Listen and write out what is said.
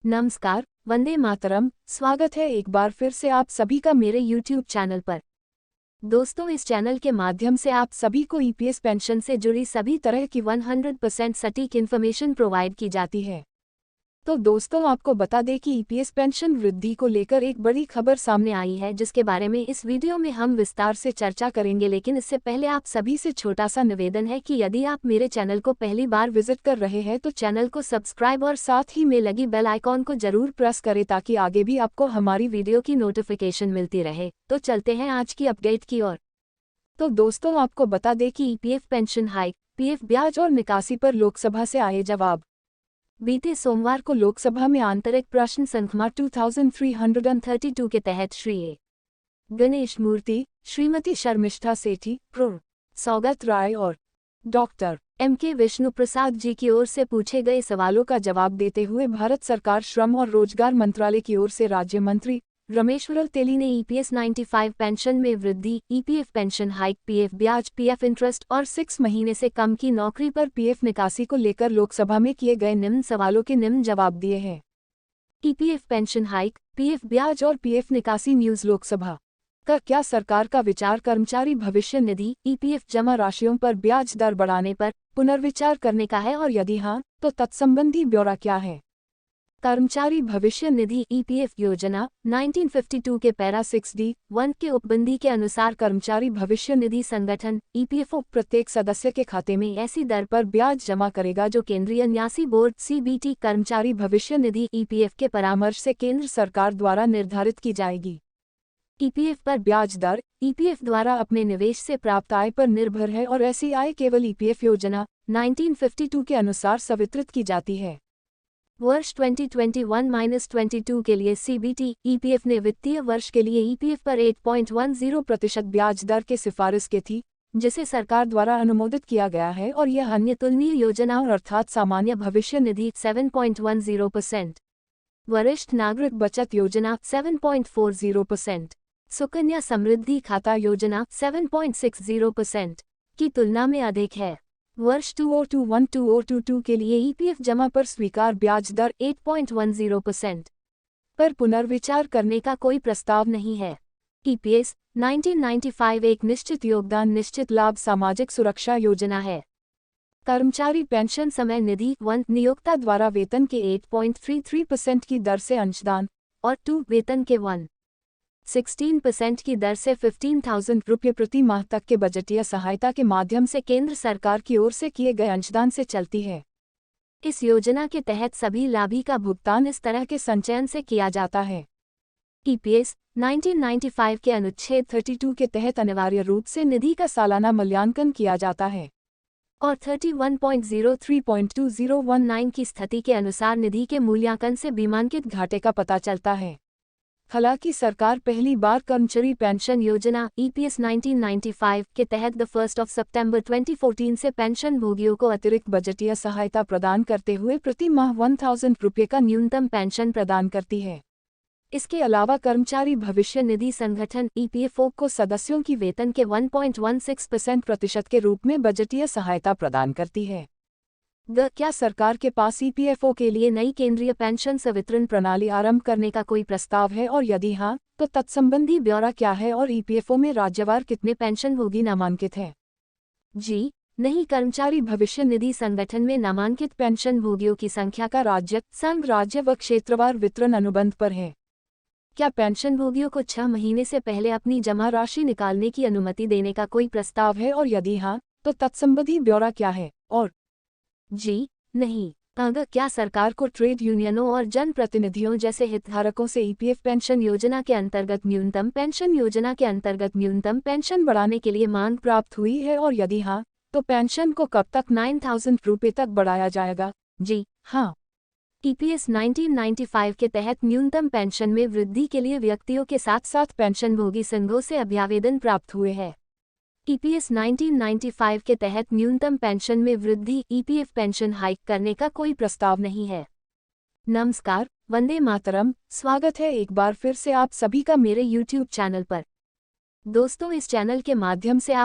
नमस्कार, वंदे मातरम। स्वागत है एक बार फिर से आप सभी का मेरे YouTube चैनल पर। दोस्तों, इस चैनल के माध्यम से आप सभी को ईपीएस पेंशन से जुड़ी सभी तरह की 100% सटीक इन्फॉर्मेशन प्रोवाइड की जाती है। तो दोस्तों, आपको बता दें कि ईपीएस पेंशन वृद्धि को लेकर एक बड़ी खबर सामने आई है, जिसके बारे में इस वीडियो में हम विस्तार से चर्चा करेंगे। लेकिन इससे पहले आप सभी से छोटा सा निवेदन है कि यदि आप मेरे चैनल को पहली बार विजिट कर रहे हैं तो चैनल को सब्सक्राइब और साथ ही में लगी बेल आइकॉन को जरूर प्रेस करें, ताकि आगे भी आपको हमारी वीडियो की नोटिफिकेशन मिलती रहे। तो चलते हैं आज की अपडेट की ओर। तो दोस्तों, आपको बता दें कि ईपीएफ पेंशन हाइक, पीएफ ब्याज और निकासी पर लोकसभा से आए जवाब। बीते सोमवार को लोकसभा में आंतरिक प्रश्न संख्या 2332 के तहत श्री ए. गणेश मूर्ति, श्रीमती शर्मिष्ठा सेठी, प्रो. सौगत राय और डॉक्टर एम.के. विष्णु प्रसाद जी की ओर से पूछे गए सवालों का जवाब देते हुए भारत सरकार श्रम और रोजगार मंत्रालय की ओर से राज्य मंत्री रमेश्वर तेली ने ईपीएस 95 पेंशन में वृद्धि, ईपीएफ पेंशन हाइक, पीएफ ब्याज, पीएफ इंटरेस्ट और 6 महीने से कम की नौकरी पर पीएफ निकासी को लेकर लोकसभा में किए गए निम्न सवालों के निम्न जवाब दिए हैं। ईपीएफ पेंशन हाइक, पीएफ ब्याज और पीएफ निकासी न्यूज। लोकसभा का क्या सरकार का विचार कर्मचारी भविष्य निधि ईपीएफ जमा राशियों पर ब्याज दर बढ़ाने पर पुनर्विचार करने का है, और यदि हाँ तो तत्संबंधी ब्यौरा क्या है? कर्मचारी भविष्य निधि ईपीएफ योजना 1952 के पैरा 6D(1) के उपबंधी के अनुसार कर्मचारी भविष्य निधि संगठन ईपीएफओ प्रत्येक सदस्य के खाते में ऐसी दर पर ब्याज जमा करेगा जो केंद्रीय न्यासी बोर्ड सीबीटी कर्मचारी भविष्य निधि ईपीएफ के परामर्श से केंद्र सरकार द्वारा निर्धारित की जाएगी। ईपीएफ पर ब्याज दर ईपीएफ द्वारा अपने निवेश से प्राप्त आय पर निर्भर है, और ऐसी आय केवल ईपीएफ योजना 1952 के अनुसार स्वीकृत की जाती है। वर्ष 2021-22 के लिए सीबीटी ईपीएफ ने वित्तीय वर्ष के लिए ईपीएफ पर 8.10% ब्याज दर के सिफारिश की थी, जिसे सरकार द्वारा अनुमोदित किया गया है, और यह अन्य तुलनीय योजनाओं अर्थात सामान्य भविष्य निधि 7.10%, वरिष्ठ नागरिक बचत योजना 7.40%, सुकन्या समृद्धि खाता योजना 7.60% की तुलना में अधिक है। वर्ष 2021-2022 के लिए ईपीएफ जमा पर स्वीकार ब्याज दर 8.10% पर पुनर्विचार करने का कोई प्रस्ताव नहीं है। ईपीएस 1995 एक निश्चित योगदान निश्चित लाभ सामाजिक सुरक्षा योजना है। कर्मचारी पेंशन समय निधि 1 नियोक्ता द्वारा वेतन के 8.33% की दर से अंशदान, और 2 वेतन के 16% की दर से 15,000 रुपये प्रति माह तक के बजटीय सहायता के माध्यम से केंद्र सरकार की ओर से किए गए अंशदान से चलती है। इस योजना के तहत सभी लाभी का भुगतान इस तरह के संचयन से किया जाता है। ईपीएस 1995 के अनुच्छेद 32 के तहत अनिवार्य रूप से निधि का सालाना मूल्यांकन किया जाता है, और 31.03.2019 की स्थिति के अनुसार निधि के मूल्यांकन से बीमांकित घाटे का पता चलता है। हालांकि सरकार पहली बार कर्मचारी पेंशन योजना ईपीएस 1995 के तहत 1 सितंबर 2014 से पेंशन भोगियों को अतिरिक्त बजटीय सहायता प्रदान करते हुए प्रति माह 1,000 रुपये का न्यूनतम पेंशन प्रदान करती है। इसके अलावा कर्मचारी भविष्य निधि संगठन ईपीएफओ को सदस्यों की वेतन के 1.16% के रूप में बजटीय सहायता प्रदान करती है। क्या सरकार के पास ईपीएफओ के लिए नई केंद्रीय पेंशन संवितरण प्रणाली आरंभ करने का कोई प्रस्ताव है, और यदि हाँ तो तत्संबंधी ब्यौरा क्या है, और ईपीएफओ में राज्यवार कितने पेंशनभोगी नामांकित हैं? जी नहीं, कर्मचारी भविष्य निधि संगठन में नामांकित पेंशनभोगियों की संख्या का राज्य, संघ राज्य व क्षेत्रवार वितरण अनुबंध पर है। क्या पेंशनभोगियों को 6 महीने से पहले अपनी जमा राशि निकालने की अनुमति देने का कोई प्रस्ताव है, और यदि हाँ तो तत्संबंधी ब्यौरा क्या है? और जी नहीं, क्या सरकार को ट्रेड यूनियनों और जनप्रतिनिधियों जैसे हितधारकों से ईपीएफ पेंशन योजना के अंतर्गत न्यूनतम पेंशन बढ़ाने के लिए मांग प्राप्त हुई है, और यदि हाँ तो पेंशन को कब तक 9,000 रुपये तक बढ़ाया जाएगा? जी हाँ। ईपीएस 1995 के तहत न्यूनतम पेंशन में वृद्धि के लिए व्यक्तियों के साथ साथ पेंशनभोगी संघों से अभ्यावेदन प्राप्त हुए हैं। ईपीएस 1995 के तहत न्यूनतम पेंशन में वृद्धि, ईपीएफ पेंशन हाइक करने का कोई प्रस्ताव नहीं है। नमस्कार, वंदे मातरम। स्वागत है एक बार फिर से आप सभी का मेरे YouTube चैनल पर। दोस्तों, इस चैनल के माध्यम से आप